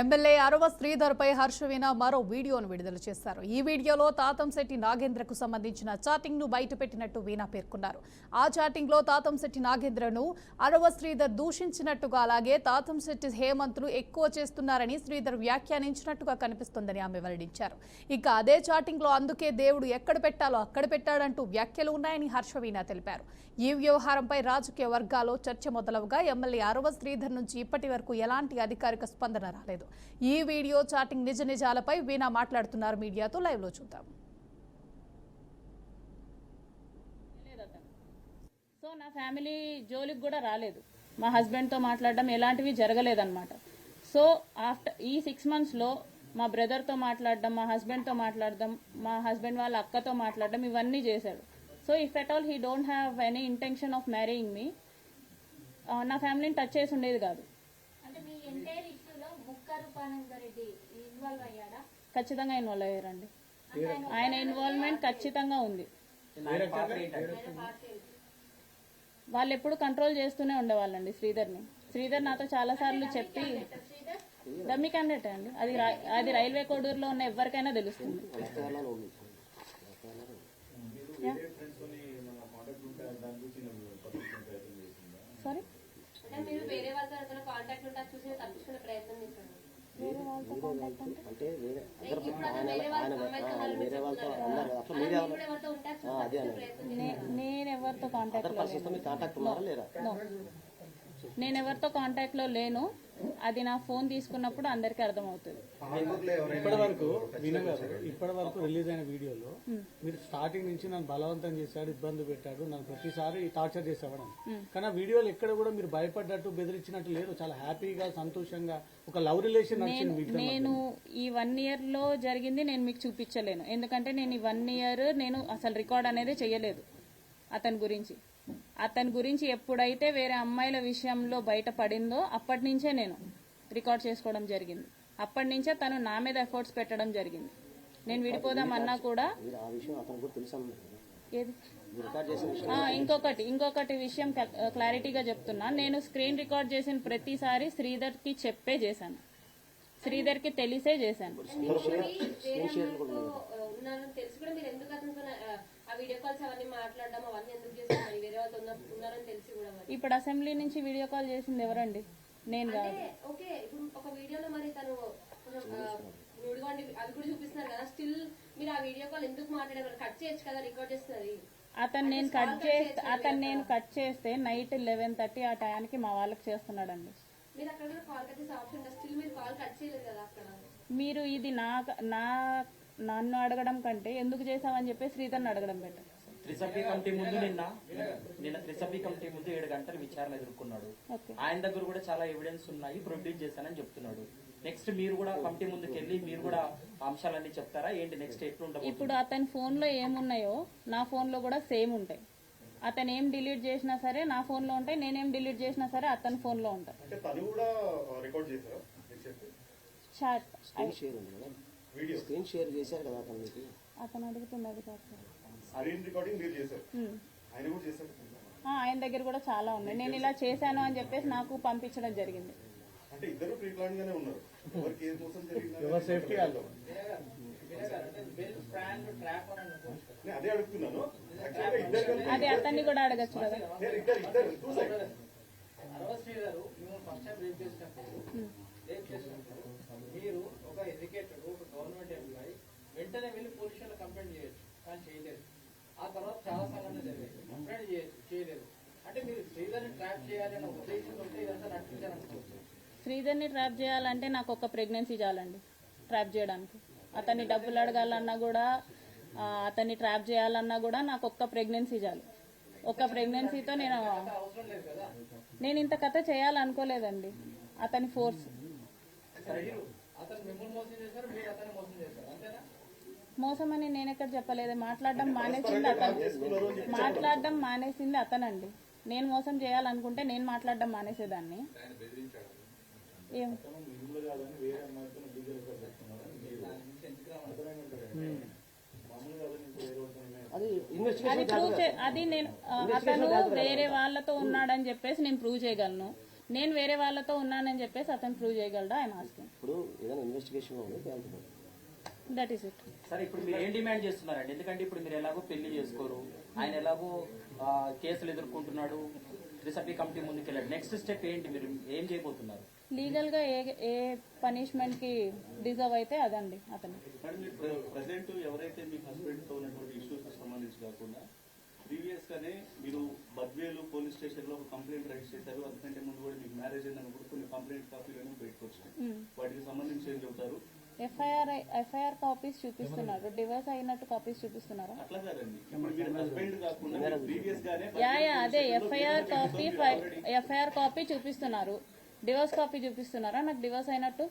MLA అరవ శ్రీధర్పై హర్షవీణ మరో వీడియోను విడుదల చేశారు. ఈ వీడియోలో తాతంశెట్టి నాగేంద్రకు సంబంధించిన చాటింగ్ ను బయటపెట్టినట్టు వీణ పేర్కొన్నారు. ఆ చాటింగ్ లో తాతంశెట్టి నాగేంద్రను అరవ శ్రీధర్ దూషించినట్టుగా, అలాగే తాతంశెట్టి హేమంత్ను ఎక్కువ చేస్తున్నారని శ్రీధర్ వ్యాఖ్యానించినట్టుగా కనిపిస్తోందని ఆమె వెల్లడించారు. ఇక అదే చాటింగ్ లో అందుకే దేవుడు ఎక్కడ పెట్టాలో అక్కడ పెట్టాడంటూ వ్యాఖ్యలు ఉన్నాయని హర్షవీణ తెలిపారు. ఈ వ్యవహారంపై రాజకీయ వర్గాల్లో చర్చ మొదలవగా ఎమ్మెల్యే అరవ శ్రీధర్ నుంచి ఇప్పటి వరకు ఎలాంటి అధికారిక స్పందన రాలేదు. ఈ వీడియో చాటింగ్ నిజ నిజాలపై వీణ మాట్లాడుతున్నారు. మీడియాతో లైవ్ లో చూద్దాం. సో నా ఫ్యామిలీ జోలికి కూడా రాలేదు. మా హస్బెండ్ తో మాట్లాడడం ఎలాంటివి జరగలేదన్నమాట. సో ఆఫ్టర్ ఈ 6 months లో మా బ్రదర్ తో మాట్లాడడం, మా హస్బెండ్ తో మాట్లాడడం, మా హస్బెండ్ వాళ్ళ అక్కతో మాట్లాడడం, ఇవన్నీ చేశాడు. So if at all he don't have any intention of marrying me, నా ఫ్యామిలీని టచ్ చేసి ఉండేది కాదు. ఖచ్చితంగా ఇన్వాల్వ్ అయ్యారండి. ఆయన ఇన్వాల్వ్మెంట్ ఖచ్చితంగా ఉంది. వాళ్ళు ఎప్పుడు కంట్రోల్ చేస్తూనే ఉండేవాళ్ళండి శ్రీధర్ నాతో చాలా సార్లు చెప్పి, డమ్మీ క్యాండిడేట్ అండి, అది రైల్వే కోడూరులో ఉన్న ఎవరికైనా తెలుస్తుంది. సారీ, వేరే వాళ్ళతో కాంటాక్ట్ ఉంటా చూసి తప్పించుకునే ప్రయత్నం చేశాను. నేనెవరితో కాంటాక్ట్ లో లేను. అది నా ఫోన్ తీసుకున్నప్పుడు అందరికి అర్థమవుతుంది. ఇప్పటి వరకు రిలీజ్ అయిన వీడియోలో మీరు స్టార్టింగ్ నుంచి నన్ను బలవంతం చేశాడు, ఇబ్బంది పెట్టాడు, నన్ను ప్రతిసారి టార్చర్ చేసేవాడు. కానీ ఆ వీడియోలో ఎక్కడ కూడా మీరు భయపడ్డట్టు బెదిరించినట్టు లేదు. చాలా హ్యాపీగా, సంతోషంగా ఒక లవ్ రిలేషన్. నేను ఈ 1 year లో జరిగింది నేను మీకు చూపించలేను, ఎందుకంటే నేను ఈ 1 year నేను అసలు రికార్డ్ అనేది చేయలేదు అతని గురించి ఎప్పుడైతే వేరే అమ్మాయిల విషయంలో బయట పడిందో అప్పటి నుంచే నేను రికార్డ్ చేసుకోవడం జరిగింది. అప్పటి నుంచే తను నా మీద ఎఫర్ట్స్ పెట్టడం జరిగింది. నేను విడిపోదామన్నా కూడా ఇంకొకటి విషయం క్లారిటీగా చెప్తున్నా. నేను స్క్రీన్ రికార్డ్ చేసిన ప్రతిసారి శ్రీధర్ కి చెప్పే చేశాను, శ్రీధర్ కి తెలిసే చేశాను. ఇప్పుడు అసెంబ్లీ నుంచి వీడియో కాల్ చేసింది ఎవరండి? నేను కాదు. అతను నేను కట్ చేస్తే నైట్ 11:30 ఆ టయానికి మా వాళ్ళకి చేస్తున్నాడండి. మీరు ఇది నన్ను అడగడం కంటే ఎందుకు చేసామని చెప్పి శ్రీధర్ని అడగడం బెటర్. త్రిసభ్య కమిటీ ముందు నిన్న త్రిసభ్య కమిటీ ముందు 7 గంటలు విచారణ ఎదుర్కొన్నాడు. ఆయన దగ్గర కూడా చాలా ఎవిడెన్స్ ఉన్నాయి, ప్రొడ్యూస్ చేశానని చెప్తున్నాడు. నెక్స్ట్ మీరు కూడా కమిటీ ముందుకు వెళ్ళి మీరు కూడా అంశాలన్నీ చెప్తారా ఏంటి? నెక్స్ట్ ఎట్లుంటారు? ఇప్పుడు అతని ఫోన్ లో ఏమున్నాయో నా ఫోన్ లో కూడా సేమ్ ఉంటాయి. అతను ఏం డిలీట్ చేసినా సరే నా ఫోన్ లో ఉంటాయి, నేనేం డిలీట్ చేసినా సరే అతని ఫోన్ లో ఉంటాయి. అతను అడుగుతున్నాడు ఆయన దగ్గర కూడా చాలా ఉన్నాయి. నేను ఇలా చేశాను అని చెప్పేసి నాకు పంపించడం జరిగింది. అది అతన్ని కూడా అడగచ్చు కదా. మీరు ఒక ఎడ్యుకేటెడ్, ఒక గవర్నమెంట్ ఎంప్లాయీ వెంటనే వెళ్ళి పోలీస్ స్టేషన్ కంప్లైంట్ చేయొచ్చు, కానీ చేయలేదు. ఆ తర్వాత చాలా సంఘటనలు జరిగాయి, కంప్లైంట్ చేయలేదు. అంటే మీరు శ్రీధర్ని ట్రాప్ చేయాలనే ఉద్దేశం ఉంటే ఇదంతా నడిపించాలనుకోవచ్చు. శ్రీధర్ని ట్రాప్ చేయాలంటే నాకు ఒక ప్రెగ్నెన్సీ చాలండి ట్రాప్ చేయడానికి. అతన్ని డబ్బులు అడగాలన్నా కూడా, అతన్ని ట్రాప్ చేయాలన్నా కూడా నాకు ఒక్క ప్రెగ్నెన్సీ చాలు. ఒక్క ప్రెగ్నెన్సీతో నేను ఇంత కథ చేయాలనుకోలేదండి. అతని ఫోర్స్. మోసం అని నేను ఎక్కడ చెప్పలేదు. మాట్లాడడం మానేసింది అతనండి. నేను మోసం చేయాలనుకుంటే నేను మాట్లాడడం మానేసేదాన్ని. ఏం అది నేను అతను వేరే వాళ్ళతో ఉన్నాడని చెప్పేసి నేను ప్రూవ్ చేయగలను. నేను వేరే వాళ్ళతో ఉన్నానని చెప్పేసి అతను ప్రూవ్ చేయగలడా? I'm asking. ఇప్పుడు ఏదైనా ఇన్వెస్టిగేషన్ ఉంది వెళ్తున్నాం. That is it. సరే ఇప్పుడు మీరు ఏం డిమాండ్ చేస్తున్నారండి? ఎందుకంటే ఇప్పుడు మీరు ఎలాగో పెళ్లి చేసుకోరు, ఆయన ఎలాగో కేసులు ఎదుర్కొంటున్నాడు, రిసపీ కమిటీ ముందుకెళ్ళాడు. నెక్స్ట్ స్టెప్ ఏంటి? మీరు ఏం చేయబోతున్నారు? లీగల్ గా ఏ పనిష్మెంట్ కి డిజర్వ్ అయితే అదండి అతను. ప్రజెంట్ ఎవరైతే మీ హస్బెండ్ తో ఉన్నటువంటి ఇష్యూస్ సంబంధించి కాకుండా ప్రీవియస్ గానే మీరు బద్వేలు పోలీస్ స్టేషన్ లో ఒక కంప్లైంట్ రైజ్ చేశారు. అందుకంటే ముందు కూడా మీకు మ్యారేజ్ అయినప్పుడు కొన్ని కంప్లైంట్ కాపీలను బయటకు వచ్చినాయి. వాటికి సంబంధించి ఏం చెబుతారు? ఎఫ్ఐఆర్ కాపీస్ చూపిస్తున్నారు, డివోర్స్ అయినట్టు కాపీస్ చూపిస్తున్నారు. అట్లా కాదండి, ఇప్పుడు మీరు హస్బెండ్ కాకుండా ప్రీవియస్ గానే అదే ఎఫ్ఐఆర్ కాపీ చూపిస్తున్నారు, డివోర్స్ కాపీ చూపిస్తున్నారా నాకు డివోర్స్ అయినట్టు?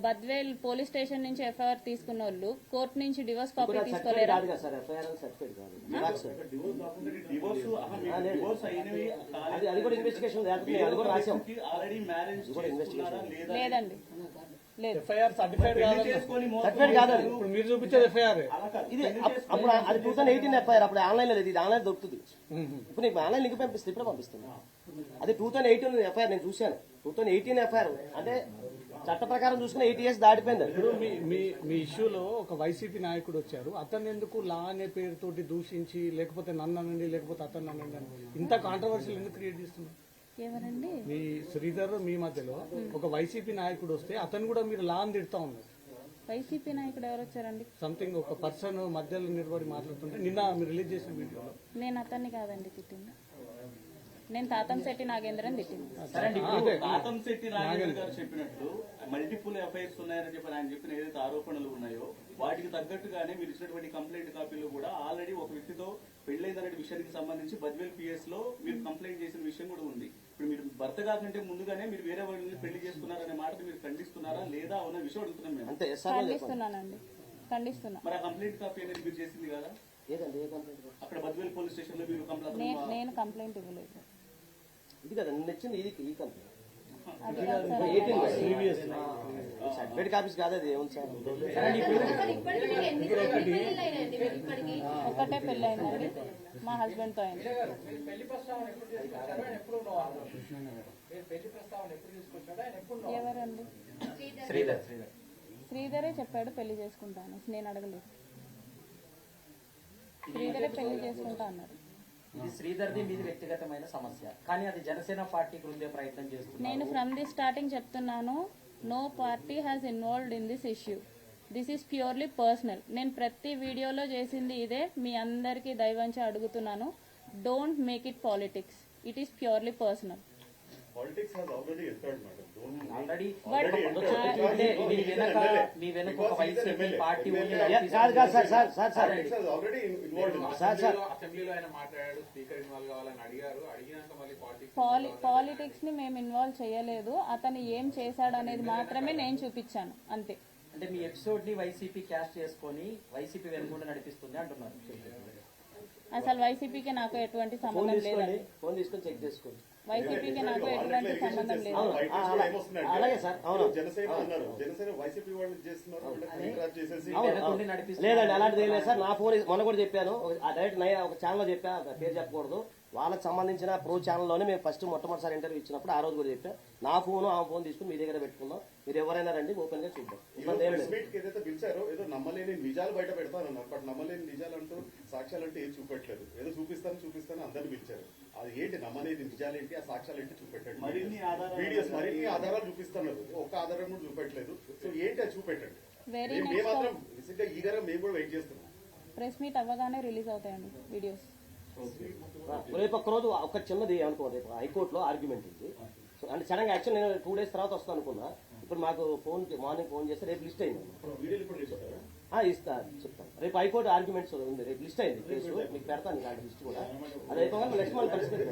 బద్వేల్ పోలీస్ స్టేషన్ నుంచి ఎఫ్ఐఆర్ తీసుకున్న వాళ్ళు కోర్టు నుంచి డివోర్స్ కాపీ తీసుకోలేరా? కాదు కదా సార్, ఎఫ్ఐఆర్ సర్టిఫికేట్ కాదు, జిరాక్స్. అది కూడా ఇన్వెస్టిగేషన్ అది కూడా రాసాం. ఆల్రెడీ మ్యారేజ్ లేదండి, లేదు. ఎఫ్ఐఆర్ సర్టిఫైడ్ సర్టిఫికేట్ కాదు అది. ఇప్పుడు మీరు చూపించేది ఎఫ్ఐఆర్. ఇది అప్పుడు అది 2018 ఎఫ్ఐఆర్, అప్పుడు ఆన్లైన్ లో లేదు, ఇది ఆన్లైన్ దొరుకుతుంది. ఇప్పుడు నీకు ఆన్లైన్ లింక్ పంపిస్తే ఇప్పుడు పంపిస్తున్నా. అది 2018 ఎఫ్ఐఆర్ నేను చూశాను. 2018 ఎఫ్ఐఆర్ అంటే చట్ట ప్రకారం చూసుకుని 8 years దాటిపోయింది. ఇప్పుడు మీ ఇష్యూలో ఒక వైసీపీ నాయకుడు వచ్చారు, అతను ఎందుకు లా అనే పేరుతోటి దూషించి లేకపోతే నన్ను అనండి లేకపోతే అతను అనండి అని ఇంత కాంట్రవర్షియల్ ఎందుకు క్రియేట్ చేస్తున్నారు? ఎవరండి? మీ శ్రీధర్ మీ మధ్యలో ఒక వైసీపీ నాయకుడు వస్తే అతను కూడా మీరు లా అని తిడతా ఉన్నారు. వైసీపీ నాయకుడు ఎవరు వచ్చారండి? సంథింగ్ ఒక పర్సన్ మధ్యలో నిలబడి మాట్లాడుతుంటే నిన్న మీరు రిలీజ్ చేసిన వీడియోలో. నేను అతన్ని కాదండి తిట్టింది, నేను తాతంశెట్టి నాగేంద్రని తిట్టింది. తాతంశెట్టి నాగేంద్ర గారు చెప్పినట్లు మల్టిపుల్ ఎఫ్ఐఆర్స్ ఉన్నాయని చెప్పి ఆయన చెప్పిన ఏదైతే ఆరోపణలు ఉన్నాయో వాటికి తగ్గట్టుగానే మీరు ఇచ్చినటువంటి కంప్లైంట్ కాపీలో కూడా ఆల్రెడీ ఒక వ్యక్తితో పెళ్లైందనే విషయానికి సంబంధించి బద్వేల్ పిఎస్ లో మీరు కంప్లైంట్ చేసిన విషయం కూడా ఉంది. ఇప్పుడు మీరు భర్త కాకంటే ముందుగానే మీరు వేరే వాళ్ళని పెళ్లి చేసుకున్నారనే మాట మీరు ఖండిస్తున్నారా లేదా అన్న విషయం అడుగుతున్నాం మేము. అంతే ఖండిస్తున్నానండి, ఖండిస్తున్నా. మరి ఆ కంప్లైంట్ కాపీ అనేది మీరు చేసింది కదా ఏదండి? ఏ కంప్లైంట్? అక్కడ బద్వేల్ పోలీస్ స్టేషన్ లో మీరు కంప్లైంట్ నేను కంప్లైంట్ ఇవ్వలేదు. ఇది కదా నిన్న వచ్చింది, ఇది ఈ కంప్లైంట్ అది కాదు సార్, 18 సర్టిఫికేట్ కాపీస్ కాదు, అది ఏముంది సార్? ఒకటే పెళ్ళయిందండి, మా హస్బెండ్ తో అయింది. మీరు పెళ్లి ప్రస్తావన ఎప్పుడు తీసుకొచ్చారో ఆయన ఎప్పుడు నో అన్నారు. మీరు పెళ్లి ప్రస్తావన ఎప్పుడు తీసుకొచ్చాడో ఆయన ఎప్పుడు నో. ఎవరండి? శ్రీధరే చెప్పాడు పెళ్లి చేసుకుంటాను, నేను అడగలేదు. శ్రీధరే పెళ్లి చేసుకుంటా అన్నారు. ఇది శ్రీధర్ది మీది వ్యక్తిగతమైన సమస్య, కానీ అది జనసేన పార్టీకి ఉండే ప్రయత్నం చేస్తున్నారు. నేను ఫ్రమ్ ది స్టార్టింగ్ చెప్తున్నాను, no party has involved in this issue, this is purely personal. నేను ప్రతి వీడియోలో చేసింది ఇదే, మీ అందరికీ దయవంచి అడుగుతున్నాను, don't make it politics, it is purely personal. Already మీ వెనక ఒక వైసీపీ పార్టీ ఉంది. కాదు కాదు sir, sir sir sir sir sir అసెంబ్లీలో ఆయన మాట్లాడాడు, స్పీకర్ ఇన్వాల్వ్ కావాలని అడిగారు, అడిగినాక మళ్ళీ పాలిటిక్స్ ని మేము ఇన్వాల్వ్ చేయలేదు, అతను ఏం చేశాడు అనేది మాత్రమే నేను చూపించాను అంతే. అంటే మీ ఎపిసోడ్ ని వైసీపీ క్యాష్ చేసుకొని వైసీపీ వెనుకుండా నడిపిస్తుంది అంటున్నారు. అసలు వైసీపీకి నాకు ఎటువంటి సంబంధం లేదండి, ఫోన్ తీసుకొని చెక్ చేసుకోండి. వైసీపీకి నాకు ఎటువంటి సంబంధం లేదు. అలాగే సార్, అవును. లేదండి అలాంటిది ఏం లేదు సార్. నా ఫోన్ మొన్న కూడా చెప్పాను, డైరెక్ట్ ఒక ఛానల్ చెప్పా, పేరు చెప్పకూడదు, వాళ్ళకి సంబంధించిన ప్రో ఛానల్లోనే మేము ఫస్ట్ మొట్టమొదటిసారి ఇంటర్వ్యూ ఇచ్చినప్పుడు ఆ రోజు కూడా చెప్పా, నా ఫోన్ ఆ ఫోన్ తీసుకుని మీ దగ్గర పెట్టుకుందాం, మీరు ఎవరైనా రండి ఓపెన్ గా చూద్దాం. ఏదైతే పిలిచారో ఏదో నమ్మలేని నిజాలు బయట పెడతానన్నారు, బట్ నమ్మలేని నిజాలు అంటూ సాక్ష్యాలు అంటే ఏం చూపెట్టలేదు, ఏదో చూపిస్తాను అందరిని పిలిచారు. అది ఏంటి నమ్మలేని నిజాలు ఏంటి, ఆ సాక్ష్యాలు ఏంటి చూపెట్టండి, వీడియోస్ మరిన్ని ఆధారాలు చూపిస్తున్నారు, ఒక్క ఆధారం కూడా చూపెట్టలేదు. సో ఏంటి అది చూపెట్టండి. మేము మాత్రం నిజంగా ఈగరం మేము కూడా వెయిట్ చేస్తున్నాం. ప్రెస్ మీట్ అవ్వగానే రిలీజ్ అవుతాయండి వీడియోస్. రేపు ఒక్కరోజు ఒక చిన్నది అనుకో, రేపు హైకోర్టులో ఆర్గ్యుమెంట్ ఉంది. సో అంటే సడన్ గా యాక్చువల్ నేను 2 days తర్వాత వస్తాను అనుకున్నా, ఇప్పుడు మాకు మార్నింగ్ ఫోన్ చేస్తే రేపు లిస్ట్ అయింది. ఇస్తా చెప్తాను, రేపు హైకోర్టు ఆర్గ్యుమెంట్స్ ఉంది, రేపు లిస్ట్ అయింది కేసు, మీకు పెడతాను ఇలాంటి లిస్ట్ కూడా. అది అయిపోగా నెక్స్ట్ మంత్ పరిస్థితి.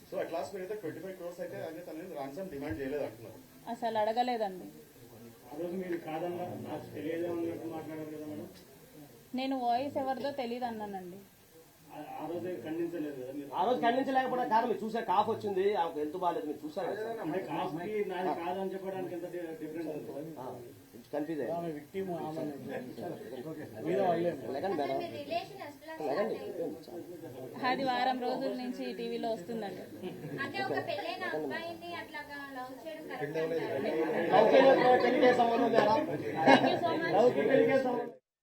సో అట్ లాస్ట్ మీరు అయితే 25 crores అయితే అంటే తనని రాన్సమ్ డిమాండ్ చేయలేదు అంటున్నారు. అసలు అడగలేదండి. తెలియదు అన్నట్టు మాట్లాడారు కదా మేడం. నేను వాయిస్ ఎవరిదో తెలియదు అన్నానండి. ఆ రోజే ఖండించలేదు కదా మీరు. ఆ రోజు ఖండించలేకపోవడం కారణం మీరు చూసే కాఫ్ వచ్చింది, ఆమెకు హెల్త్ బాగాలేదు, మీరు చూసారు కదా సార్. అంటే కాస్ట్కి నాది కాదని చెప్పడానికి ఎంత డిఫరెన్స్ ఉంటుంది? కన్ఫ్యూజ్ అయ్యారు. ఆమె విక్టిమ్ ఆమె మీద వాళ్ళే. లేకండి మేడం, లేకండి. అది వారం రోజుల నుంచి టీవీలో వస్తుందండి. అంటే ఒక పెళ్ళైన అబ్బాయిని అట్లాగా లవ్ చేయడం కరెక్ట్ లవ్ చేయడం పెళ్లికే సంబంధం లేదా? Thank you so much. లవ్కి పెళ్లికే సంబంధం.